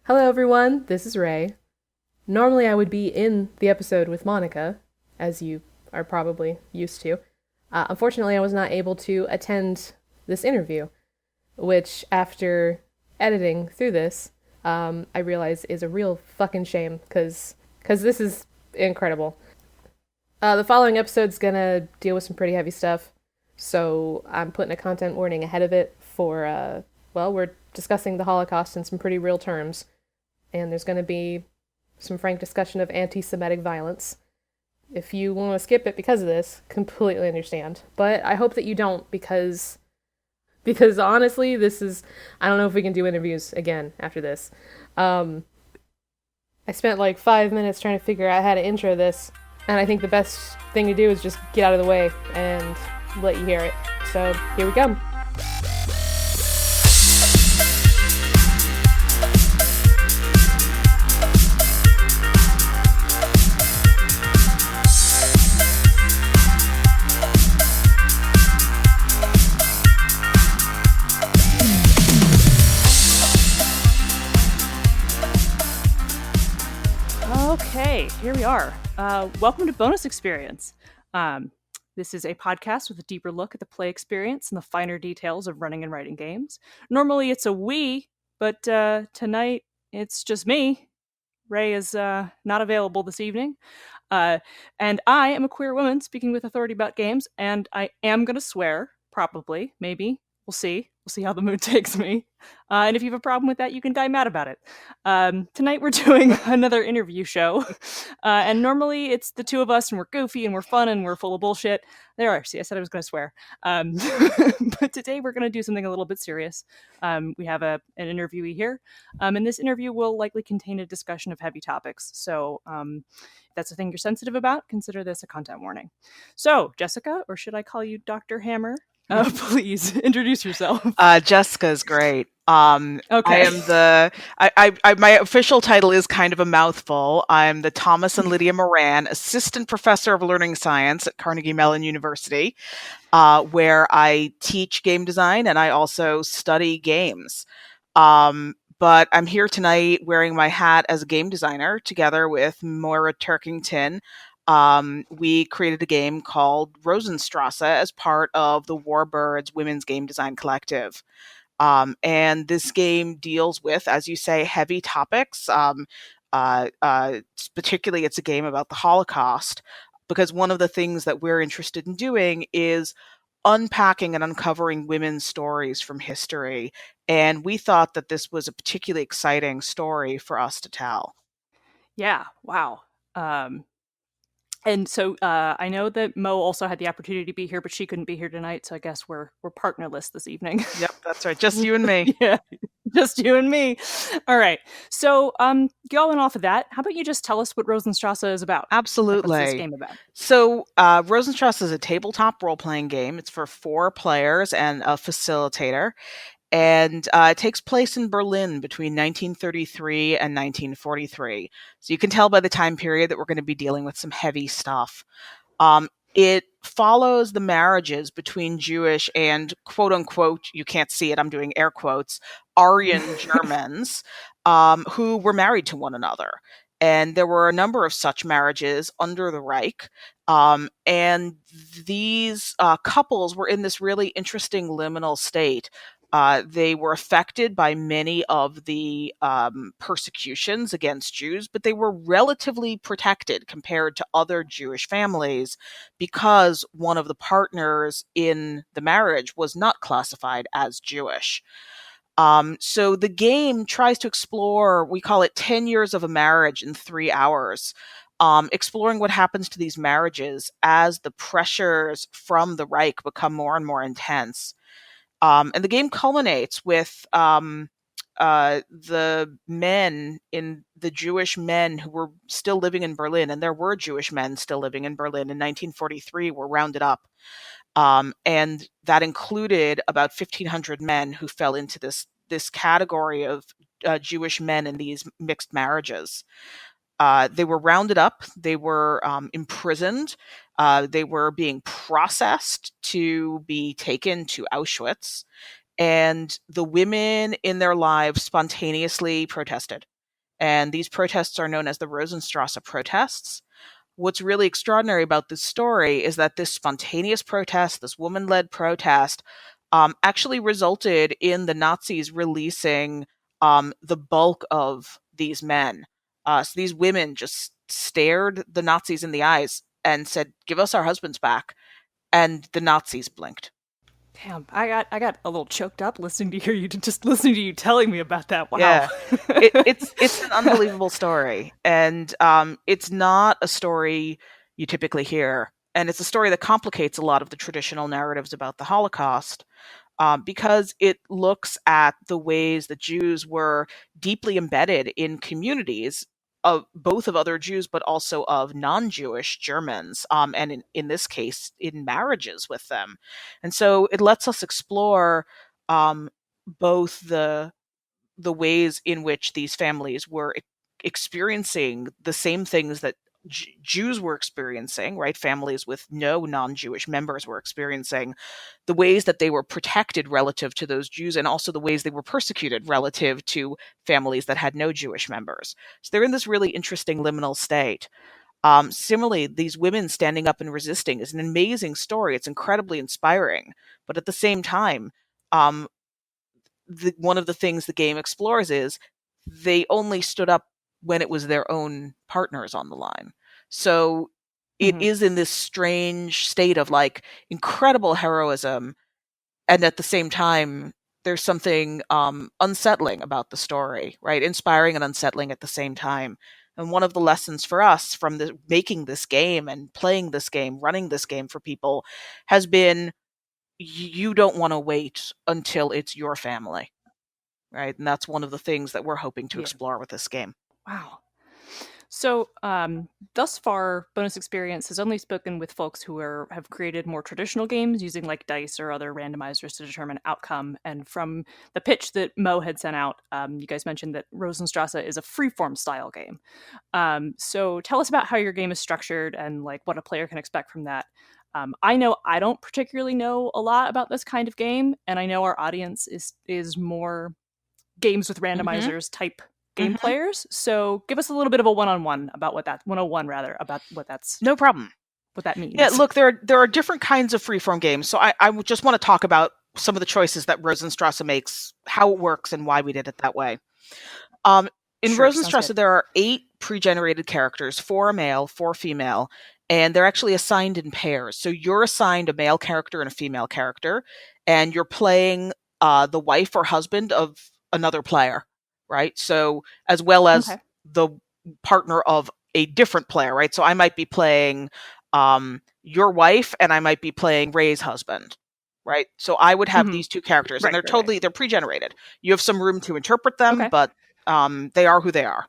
Hello, everyone. This is Ray. Normally, I would be in the episode with Monica, as you are probably used to. Unfortunately, I was not able to attend this interview, which, after editing through this, I realize is a real fucking shame because this is incredible. The following episode's gonna deal with some pretty heavy stuff, so I'm putting a content warning ahead of it for, we're discussing the Holocaust in some pretty real terms, and there's gonna be some frank discussion of anti Semitic violence. If you want to skip it because of this, completely understand. But I hope that you don't because honestly, this is I don't know if we can do interviews again after this. Um I spent like 5 minutes trying to figure out how to intro this, and I think the best thing to do is just get out of the way and let you hear it. So, here we go. Okay, here we are. Welcome to Bonus Experience. This is a podcast with a deeper look at the play experience and the finer details of running and writing games. Normally it's a we, but tonight it's just me. Ray is not available this evening. And I am a queer woman speaking with authority about games, and I am going to swear, probably, maybe. We'll see. We'll see how the mood takes me. And if you have a problem with that, you can die mad about it. Tonight we're doing another interview show. And normally it's the two of us, and we're goofy, and we're fun, and we're full of bullshit. There are. See, I said I was going to swear. But today we're going to do something a little bit serious. We have an interviewee here. And this interview will likely contain a discussion of heavy topics. So if that's a thing you're sensitive about, consider this a content warning. So, Jessica, or should I call you Dr. Hammer? Please introduce yourself. Jessica's great. Okay. I am my official title is kind of a mouthful. I'm the Thomas and Lydia Moran Assistant Professor of Learning Science at Carnegie Mellon University, where I teach game design and I also study games. But I'm here tonight wearing my hat as a game designer together with Moira Turkington. We created a game called Rosenstrasse as part of the Warbirds Women's Game Design Collective. And this game deals with, as you say, heavy topics. Particularly, it's a game about the Holocaust, because one of the things that we're interested in doing is unpacking and uncovering women's stories from history. And we thought that this was a particularly exciting story for us to tell. Yeah, wow. And so I know that Mo also had the opportunity to be here, but she couldn't be here tonight. So I guess we're partnerless this evening. Yep, that's right. Just you and me. Yeah, just you and me. All right. So going off of that, how about you just tell us what Rosenstrasse is about? Absolutely. What's this game about? So Rosenstrasse is a tabletop role-playing game. It's for 4 players and a facilitator. And it takes place in Berlin between 1933 and 1943. So you can tell by the time period that we're going to be dealing with some heavy stuff. It follows the marriages between Jewish and quote unquote, you can't see it, I'm doing air quotes, Aryan Germans who were married to one another. And there were a number of such marriages under the Reich. And these couples were in this really interesting liminal state. They were affected by many of the persecutions against Jews, but they were relatively protected compared to other Jewish families because one of the partners in the marriage was not classified as Jewish. So the game tries to explore, we call it 10 years of a marriage in 3 hours. Exploring what happens to these marriages as the pressures from the Reich become more and more intense. And the game culminates with the Jewish men who were still living in Berlin, and there were Jewish men still living in Berlin in 1943, were rounded up. And that included about 1,500 men who fell into this category of Jewish men in these mixed marriages. They were rounded up, they were imprisoned, they were being processed to be taken to Auschwitz, and the women in their lives spontaneously protested. And these protests are known as the Rosenstrasse Protests. What's really extraordinary about this story is that this spontaneous protest, this woman-led protest, actually resulted in the Nazis releasing the bulk of these men. So these women just stared the Nazis in the eyes and said, "Give us our husbands back." And the Nazis blinked. Damn, I got a little choked up listening to you telling me about that. Wow. Yeah, it's an unbelievable story, and it's not a story you typically hear, and it's a story that complicates a lot of the traditional narratives about the Holocaust. Because it looks at the ways that Jews were deeply embedded in communities of both of other Jews, but also of non-Jewish Germans, and in this case, in marriages with them. And so it lets us explore both the ways in which these families were experiencing the same things that Jews were experiencing, right? Families with no non-Jewish members were experiencing, the ways that they were protected relative to those Jews, and also the ways they were persecuted relative to families that had no Jewish members. So they're in this really interesting liminal state. Similarly, these women standing up and resisting is an amazing story. It's incredibly inspiring. But at the same time, one of the things the game explores is they only stood up when it was their own partners on the line. So it is in this strange state of like incredible heroism, and at the same time there's something unsettling about the story, right? Inspiring and unsettling at the same time. And one of the lessons for us from making this game and playing this game, running this game for people, has been you don't want to wait until it's your family, right? And that's one of the things that we're hoping to explore with this game. Wow. So, thus far, Bonus Experience has only spoken with folks who have created more traditional games using like dice or other randomizers to determine outcome. And from the pitch that Mo had sent out, you guys mentioned that Rosenstrasse is a freeform style game. So tell us about how your game is structured and like what a player can expect from that. I know I don't particularly know a lot about this kind of game, and I know our audience is more games with randomizers type game players. So give us a little bit of a one-on-one about what that 101 rather about what that's no problem what that means. Yeah, look, there are different kinds of freeform games. So I just want to talk about some of the choices that Rosenstrasse makes, how it works, and why we did it that way. In Rosenstrasse, there are 8 pre-generated characters, 4 male, 4 female, and they're actually assigned in pairs. So you're assigned a male character and a female character, and you're playing the wife or husband of another player, right? So as well as the partner of a different player, right? So I might be playing your wife, and I might be playing Ray's husband, right? So I would have these 2 characters, and they're pre-generated. You have some room to interpret them, but they are who they are.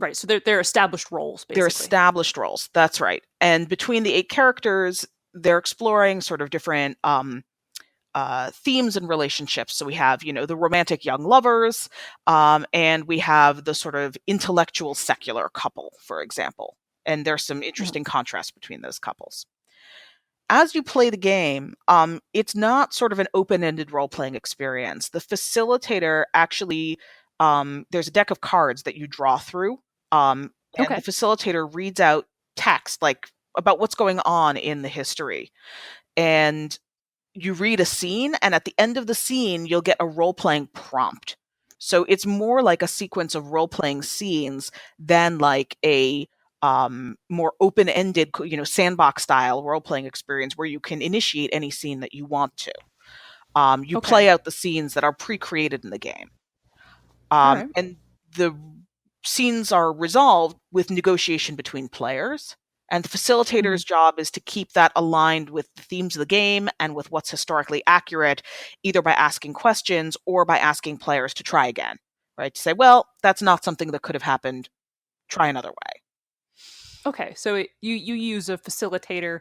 Right, so they're established roles, basically. They're established roles, that's right. And between the 8 characters, they're exploring sort of different themes and relationships. So we have, the romantic young lovers, and we have the sort of intellectual secular couple, for example. And there's some interesting contrast between those couples. As you play the game, it's not sort of an open-ended role-playing experience. The facilitator actually, there's a deck of cards that you draw through, and the facilitator reads out text like about what's going on in the history. And you read a scene, and at the end of the scene, you'll get a role-playing prompt. So it's more like a sequence of role-playing scenes than like a more open-ended, sandbox-style role-playing experience where you can initiate any scene that you want to. You play out the scenes that are pre-created in the game. And the scenes are resolved with negotiation between players. And the facilitator's job is to keep that aligned with the themes of the game and with what's historically accurate, either by asking questions or by asking players to try again, right? To say, well, that's not something that could have happened. Try another way. Okay, so you use a facilitator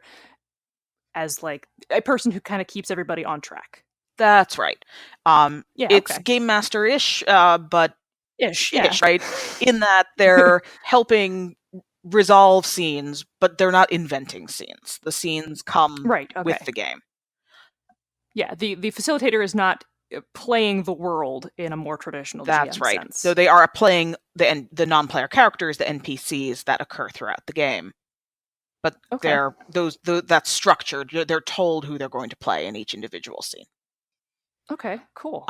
as like a person who kind of keeps everybody on track. That's right. It's Game Master-ish, but ish, right? In that they're helping resolve scenes, but they're not inventing scenes. The scenes come with the game. Yeah, the facilitator is not playing the world in a more traditional That's GM right. sense. So they are playing the non-player characters, the NPCs that occur throughout the game. But Okay. that's structured. They're told who they're going to play in each individual scene. Okay, cool.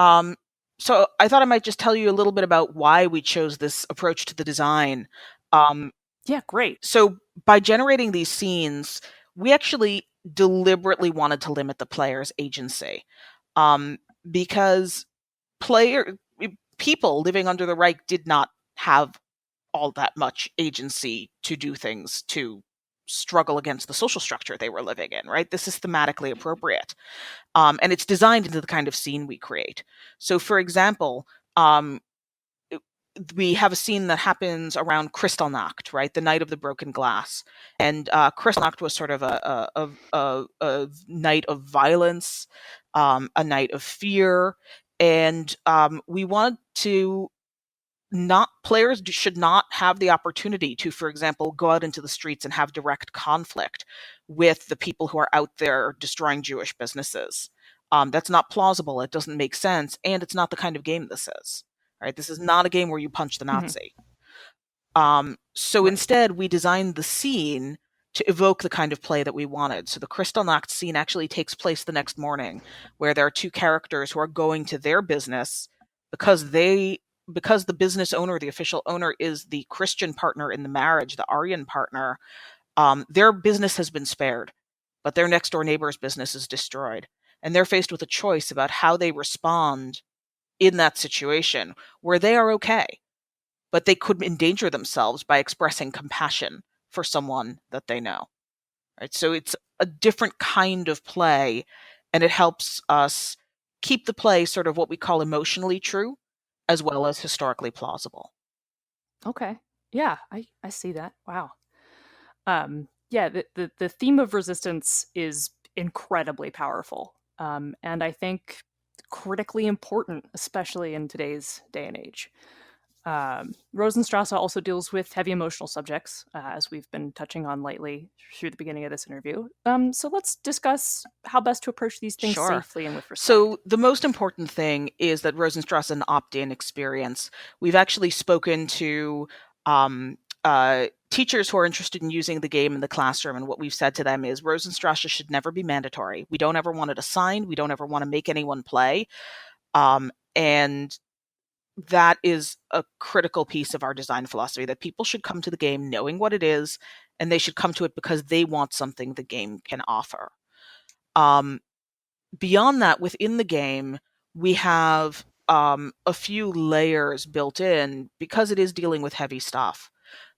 So I thought I might just tell you a little bit about why we chose this approach to the design. Yeah, great. So by generating these scenes, we actually deliberately wanted to limit the player's agency, because people living under the Reich did not have all that much agency to do things, to struggle against the social structure they were living in, right? This is thematically appropriate. And it's designed into the kind of scene we create. So, for example, we have a scene that happens around Kristallnacht, right? The night of the broken glass. And Kristallnacht was sort of a night of violence, a night of fear. And we wanted to players should not have the opportunity to, for example, go out into the streets and have direct conflict with the people who are out there destroying Jewish businesses. That's not plausible. It doesn't make sense, and it's not the kind of game this is. Right? This is not a game where you punch the Nazi. So Right. instead, we designed the scene to evoke the kind of play that we wanted. So the Kristallnacht scene actually takes place the next morning, where there are two characters who are going to their business because the business owner, the official owner, is the Christian partner in the marriage, the Aryan partner. Their business has been spared, but their next door neighbor's business is destroyed. And they're faced with a choice about how they respond in that situation where they are okay, but they could endanger themselves by expressing compassion for someone that they know. Right? So it's a different kind of play, and it helps us keep the play sort of what we call emotionally true, as well as historically plausible. Okay. Yeah, I see that. Wow. Yeah, the theme of resistance is incredibly powerful, and I think critically important, especially in today's day and age. Rosenstrasse also deals with heavy emotional subjects, as we've been touching on lately through the beginning of this interview. So let's discuss how best to approach these things Sure. safely and with respect. So the most important thing is that Rosenstrasse is an opt-in experience. We've actually spoken to teachers who are interested in using the game in the classroom, and what we've said to them is Rosenstrasse should never be mandatory. We don't ever want it assigned. We don't ever want to make anyone play. And that is a critical piece of our design philosophy, that people should come to the game knowing what it is, and they should come to it because they want something the game can offer. Beyond that, within the game, we have a few layers built in because it is dealing with heavy stuff.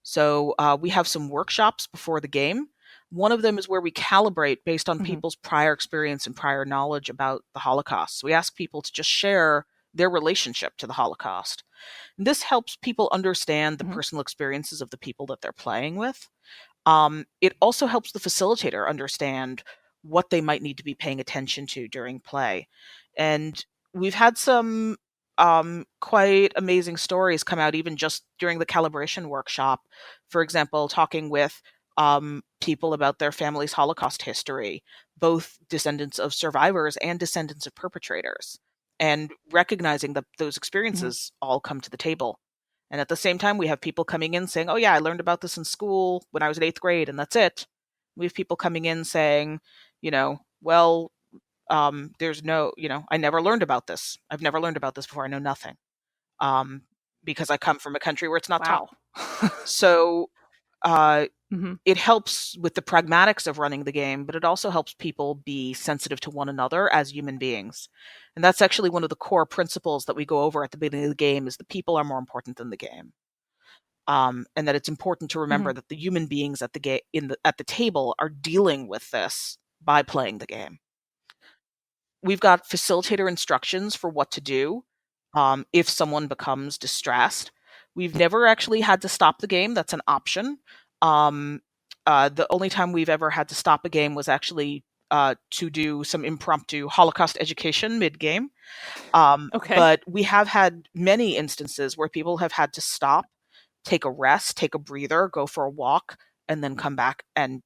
So we have some workshops before the game. One of them is where we calibrate based on people's prior experience and prior knowledge about the Holocaust. So we ask people to just share their relationship to the Holocaust. And this helps people understand the personal experiences of the people that they're playing with. It also helps the facilitator understand what they might need to be paying attention to during play. And we've had some quite amazing stories come out even just during the calibration workshop. For example, talking with people about their family's Holocaust history, both descendants of survivors and descendants of perpetrators, and recognizing that those experiences all come to the table. And at the same time, we have people coming in saying, oh yeah, I learned about this in school when I was in 8th grade, and that's it. We have people coming in saying, well, there's no, I never learned about this. I've never learned about this before. I know nothing. Because I come from a country where it's not taught. So it helps with the pragmatics of running the game, but it also helps people be sensitive to one another as human beings. And that's actually one of the core principles that we go over at the beginning of the game, is the people are more important than the game. And that it's important to remember that the human beings at the table are dealing with this by playing the game. We've got facilitator instructions for what to do if someone becomes distressed. We've never actually had to stop the game. That's an option. The only time we've ever had to stop a game was actually to do some impromptu Holocaust education mid-game. But we have had many instances where people have had to stop, take a rest, take a breather, go for a walk, and then come back, and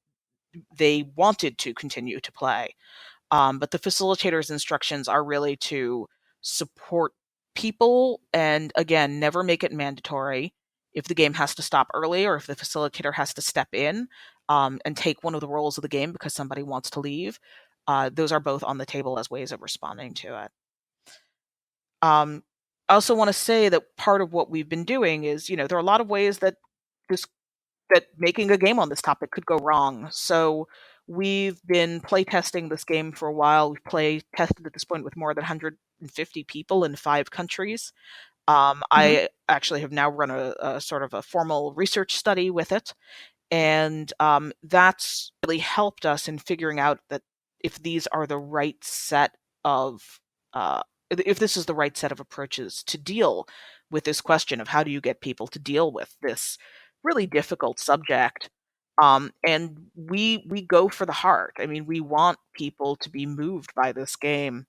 they wanted to continue to play. But the facilitator's instructions are really to support people, and again, never make it mandatory. If the game has to stop early or if the facilitator has to step in and take one of the roles of the game because somebody wants to leave, those are both on the table as ways of responding to it. I also want to say that part of what we've been doing is, there are a lot of ways that making a game on this topic could go wrong. So we've been playtesting this game for a while. We've play tested at this point with more than 150 people in 5 countries. I actually have now run a sort of a formal research study with it. And that's really helped us in figuring out that if these are the right set of, if this is the right set of approaches to deal with this question of how do you get people to deal with this really difficult subject. And we go for the heart. I mean, we want people to be moved by this game.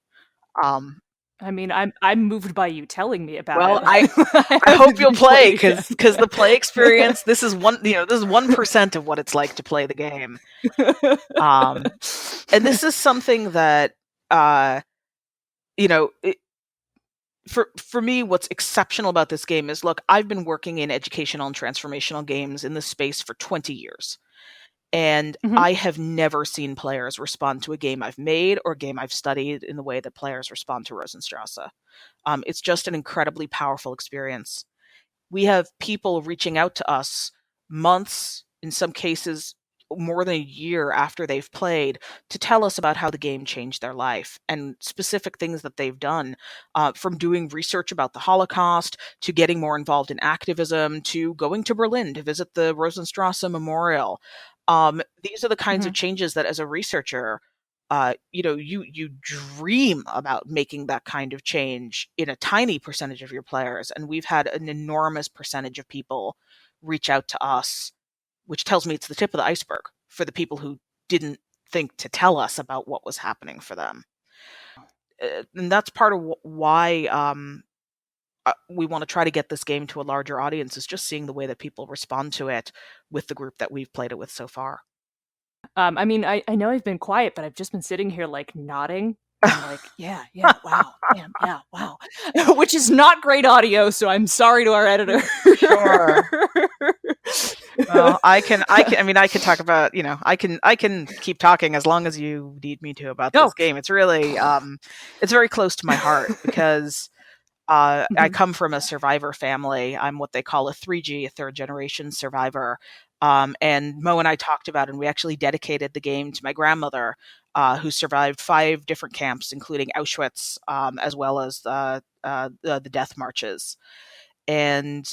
I mean, I'm moved by you telling me about Well, it. I hope you'll play because the play experience. This is 1% of what it's like to play the game. And this is something that for me, what's exceptional about this game is, look, I've been working in educational and transformational games in this space for 20 years. And I have never seen players respond to a game I've made or a game I've studied in the way that players respond to Rosenstrasse. It's just an incredibly powerful experience. We have people reaching out to us months, in some cases more than a year after they've played, to tell us about how the game changed their life and specific things that they've done, from doing research about the Holocaust to getting more involved in activism to going to Berlin to visit the Rosenstrasse Memorial. These are the kinds of changes that, as a researcher, you dream about making that kind of change in a tiny percentage of your players. And we've had an enormous percentage of people reach out to us, which tells me it's the tip of the iceberg for the people who didn't think to tell us about what was happening for them. And that's part of why we want to try to get this game to a larger audience, is just seeing the way that people respond to it with the group that we've played it with so far. I mean, I know I've been quiet, but I've just been sitting here like nodding. I'm like, yeah, wow, yeah, wow. Which is not great audio, so I'm sorry to our editor. Sure. Well, I can talk about, I can keep talking as long as you need me to about this game. It's really, it's very close to my heart because I come from a survivor family. I'm what they call a 3G, a third generation survivor. And Mo and I talked about it, and we actually dedicated the game to my grandmother, who survived 5 different camps, including Auschwitz, as well as the death marches. And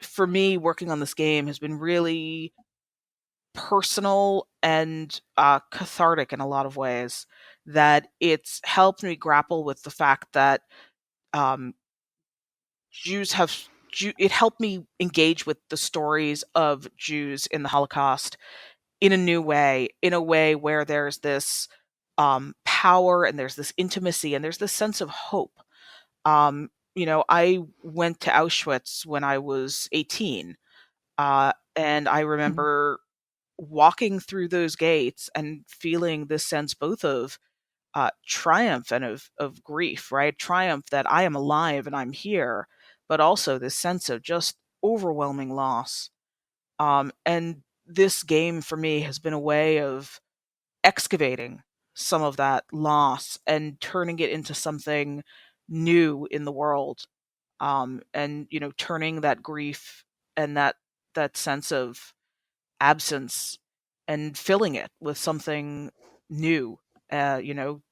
for me, working on this game has been really personal and cathartic in a lot of ways, that it's helped me grapple with the fact that it helped me engage with the stories of Jews in the Holocaust in a new way, in a way where there's this power and there's this intimacy and there's this sense of hope. I went to Auschwitz when I was 18, and I remember walking through those gates and feeling this sense both of triumph and of grief, right? Triumph that I am alive and I'm here, but also this sense of just overwhelming loss. And this game for me has been a way of excavating some of that loss and turning it into something new in the world. And turning that grief and that sense of absence and filling it with something new, new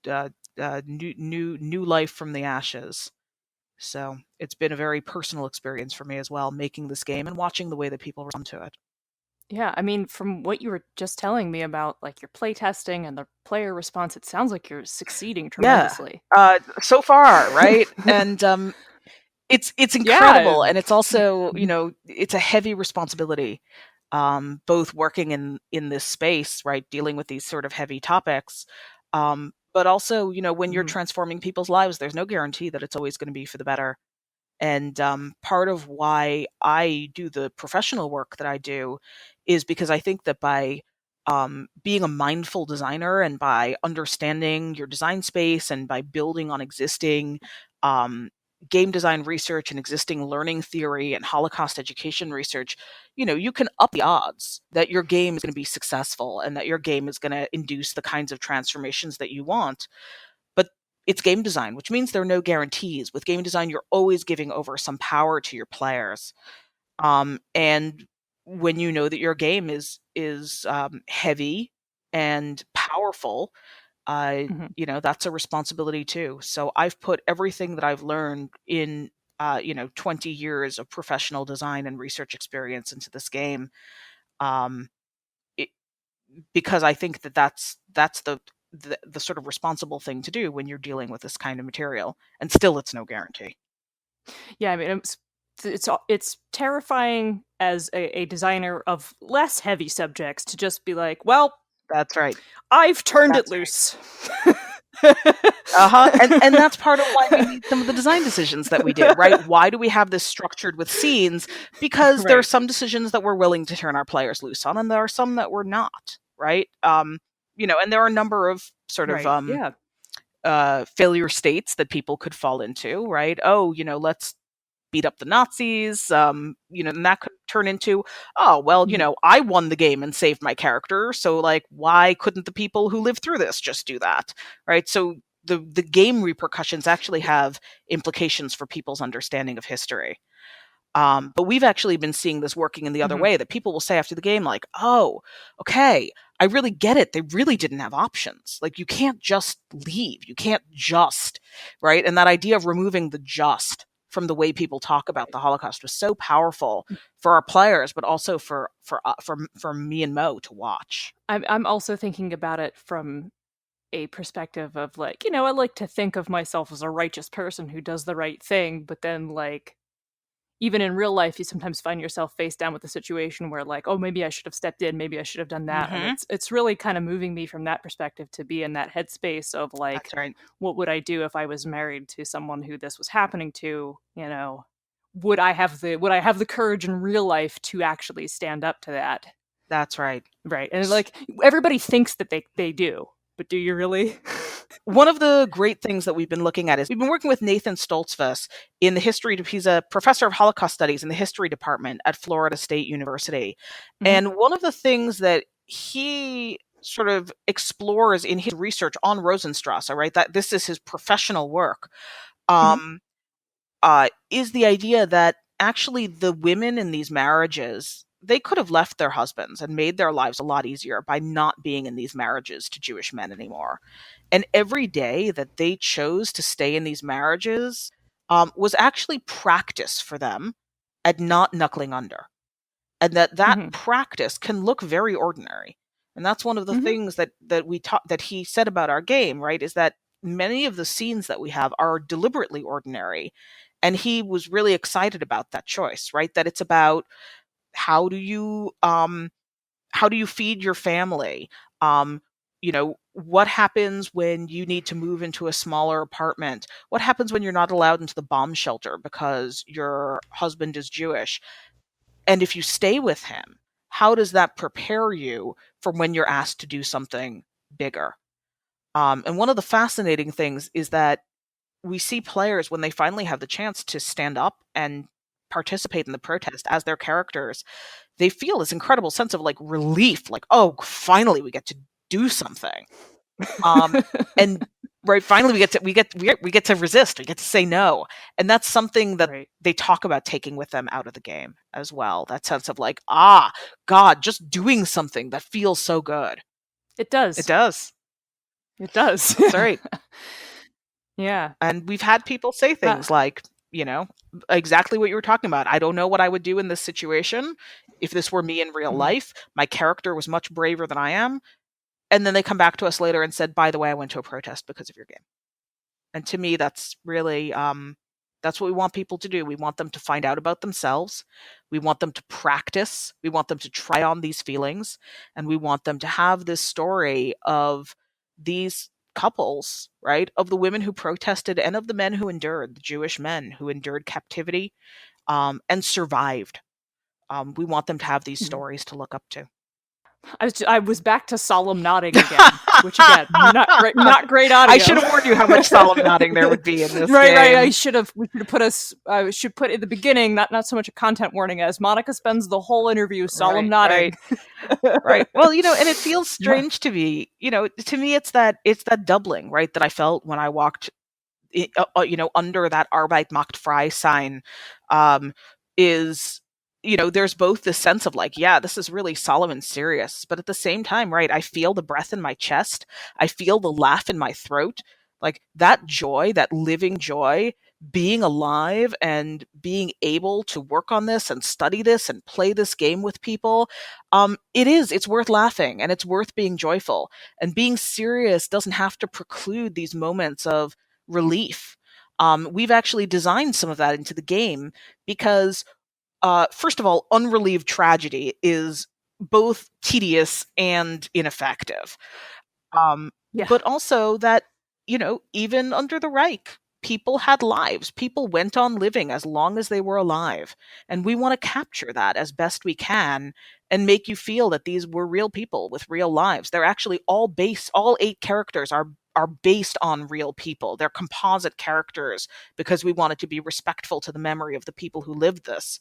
life from the ashes. So it's been a very personal experience for me as well, making this game and watching the way that people respond to it. Yeah, I mean, from what you were just telling me about like your playtesting and the player response, it sounds like you're succeeding tremendously. Yeah, so far, right? And it's incredible, and it's also, it's a heavy responsibility, both working in this space, right, dealing with these sort of heavy topics, but also, when you're transforming people's lives, there's no guarantee that it's always going to be for the better. And part of why I do the professional work that I do is because I think that by being a mindful designer and by understanding your design space and by building on existing game design research and existing learning theory and Holocaust education research, you can up the odds that your game is going to be successful and that your game is going to induce the kinds of transformations that you want. But it's game design, which means there are no guarantees. With game design, you're always giving over some power to your players. And when you know that your game is heavy and powerful, that's a responsibility too. So I've put everything that I've learned in 20 years of professional design and research experience into this game, because I think that's the sort of responsible thing to do when you're dealing with this kind of material. And still, it's no guarantee. Yeah, I mean, it's terrifying as a designer of less heavy subjects to just be like, well, that's right, I've turned it loose. And that's part of why we need some of the design decisions that we did, right? Why do we have this structured with scenes? Because there are some decisions that we're willing to turn our players loose on, and there are some that we're not, right? And there are a number of sort of failure states that people could fall into, right? Oh, let's beat up the Nazis, and that could turn into, oh, well, I won the game and saved my character, so, like, why couldn't the people who lived through this just do that, right? So the game repercussions actually have implications for people's understanding of history. But we've actually been seeing this working in the other way, that people will say after the game, like, oh, okay, I really get it. They really didn't have options. Like, you can't just leave. You can't just, right? And that idea of removing the just from the way people talk about the Holocaust was so powerful for our players, but also for me and Mo to watch. I'm also thinking about it from a perspective of, like, I like to think of myself as a righteous person who does the right thing, but then, like, even in real life, you sometimes find yourself face down with a situation where, like, oh, maybe I should have stepped in, maybe I should have done that. And it's really kind of moving me from that perspective to be in that headspace of, like, what would I do if I was married to someone who this was happening to? Would I have the courage in real life to actually stand up to that? That's right. Right. And, like, everybody thinks that they do, but do you really? One of the great things that we've been looking at is we've been working with Nathan Stoltzfus in the history. He's a professor of Holocaust studies in the history department at Florida State University. And one of the things that he sort of explores in his research on Rosenstrasse, right, that this is his professional work, is the idea that actually the women in these marriages, they could have left their husbands and made their lives a lot easier by not being in these marriages to Jewish men anymore. And every day that they chose to stay in these marriages was actually practice for them at not knuckling under. And that practice can look very ordinary. And that's one of the things that he said about our game, right, is that many of the scenes that we have are deliberately ordinary. And he was really excited about that choice, right? That it's about how do you feed your family? What happens when you need to move into a smaller apartment? What happens when you're not allowed into the bomb shelter because your husband is Jewish? And if you stay with him, how does that prepare you for when you're asked to do something bigger? And one of the fascinating things is that we see players, when they finally have the chance to stand up and participate in the protest as their characters, they feel this incredible sense of, like, relief, like, oh, finally we get to do something. And right, finally we get to resist, we get to say no. And that's something that they talk about taking with them out of the game as well. That sense of, like, God, just doing something that feels so good. It does. That's right. Yeah. And we've had people say things like, exactly what you were talking about. I don't know what I would do in this situation. If this were me in real life, my character was much braver than I am. And then they come back to us later and said, by the way, I went to a protest because of your game. And to me, that's really, that's what we want people to do. We want them to find out about themselves. We want them to practice. We want them to try on these feelings. And we want them to have this story of these couples, right? Of the women who protested and of the men who endured, the Jewish men who endured captivity and survived. We want them to have these stories to look up to. I was back to solemn nodding again, which again, not great audio. I should have warned you how much solemn nodding there would be in this game. Right. We should have put in the beginning, not so much a content warning as Monica spends the whole interview solemn nodding. Right. Well, and it feels strange to me. To me, it's that doubling, right, that I felt when I walked, under that Arbeit macht frei sign, is. There's both this sense of like, yeah, this is really solemn and serious, but at the same time, right, I feel the breath in my chest. I feel the laugh in my throat. Like that joy, that living joy, being alive and being able to work on this and study this and play this game with people. It's worth laughing and it's worth being joyful. And being serious doesn't have to preclude these moments of relief. We've actually designed some of that into the game because first of all, unrelieved tragedy is both tedious and ineffective. But also that, even under the Reich, people had lives. People went on living as long as they were alive. And we want to capture that as best we can and make you feel that these were real people with real lives. They're actually all 8 characters are based on real people. They're composite characters because we wanted to be respectful to the memory of the people who lived this.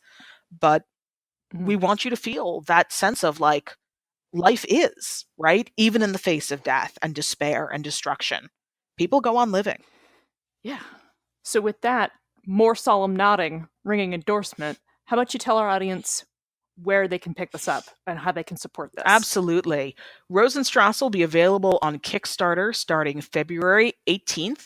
But we want you to feel that sense of like life is, right? Even in the face of death and despair and destruction. People go on living. Yeah. So with that more solemn nodding, ringing endorsement, how about you tell our audience where they can pick this up and how they can support this? Absolutely. Rosenstrasse will be available on Kickstarter starting February 18th.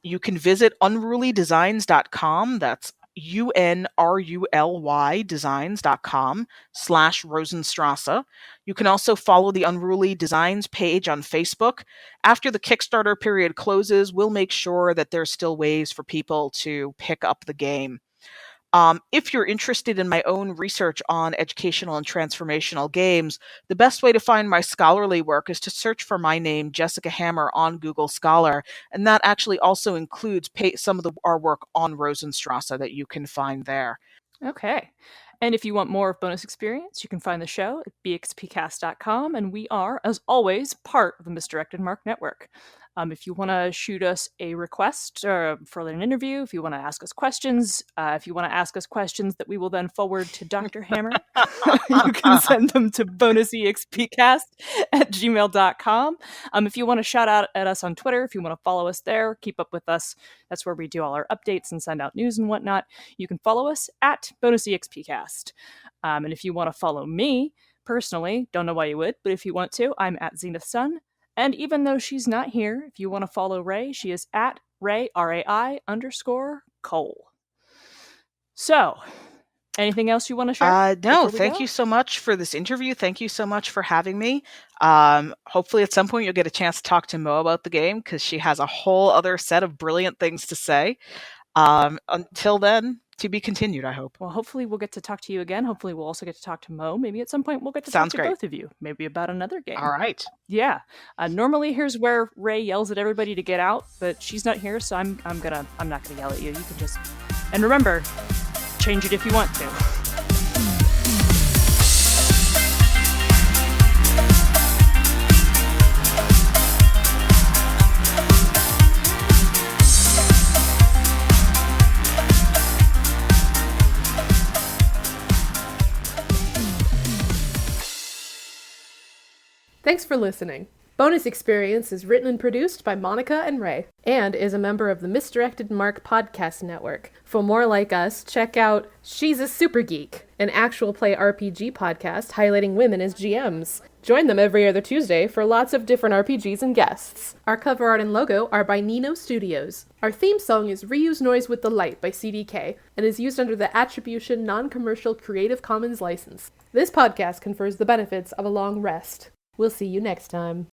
You can visit unrulydesigns.com. That's UNRULY designs.com/Rosenstrasse. You can also follow the Unruly Designs page on Facebook. After the Kickstarter period closes, we'll make sure that there's still ways for people to pick up the game. If you're interested in my own research on educational and transformational games, the best way to find my scholarly work is to search for my name, Jessica Hammer, on Google Scholar. And that actually also includes some of our work on Rosenstrasse that you can find there. Okay. And if you want more of Bonus Experience, you can find the show at bxpcast.com. And we are, as always, part of the Misdirected Mark Network. If you want to shoot us a request for an interview, if you want to ask us questions, if you want to ask us questions that we will then forward to Dr. Hammer, you can send them to bonusexpcast@gmail.com. If you want to shout out at us on Twitter, if you want to follow us there, keep up with us, that's where we do all our updates and send out news and whatnot. You can follow us at bonusexpcast. And if you want to follow me personally, don't know why you would, but if you want to, I'm at Zenith Sun. And even though she's not here, if you want to follow Ray, she is at Ray, RAI_Cole. So, anything else you want to share? No, thank you so much for this interview. Thank you so much for having me. Hopefully at some point you'll get a chance to talk to Mo about the game because she has a whole other set of brilliant things to say. Until then, to be continued, I hope. Well, hopefully we'll get to talk to you again. Hopefully we'll also get to talk to Mo. Maybe at some point we'll get to talk to both of you. Maybe about another game. All right. Yeah. Normally here's where Ray yells at everybody to get out, but she's not here, so I'm not gonna yell at you. You can just, and remember, change it if you want to. Thanks for listening. Bonus Experience is written and produced by Monica and Ray, and is a member of the Misdirected Mark Podcast Network. For more like us, check out She's a Super Geek, an actual play RPG podcast highlighting women as GMs. Join them every other Tuesday for lots of different RPGs and guests. Our cover art and logo are by Nino Studios. Our theme song is Reuse Noise with the Light by CDK, and is used under the Attribution Non-Commercial Creative Commons license. This podcast confers the benefits of a long rest. We'll see you next time.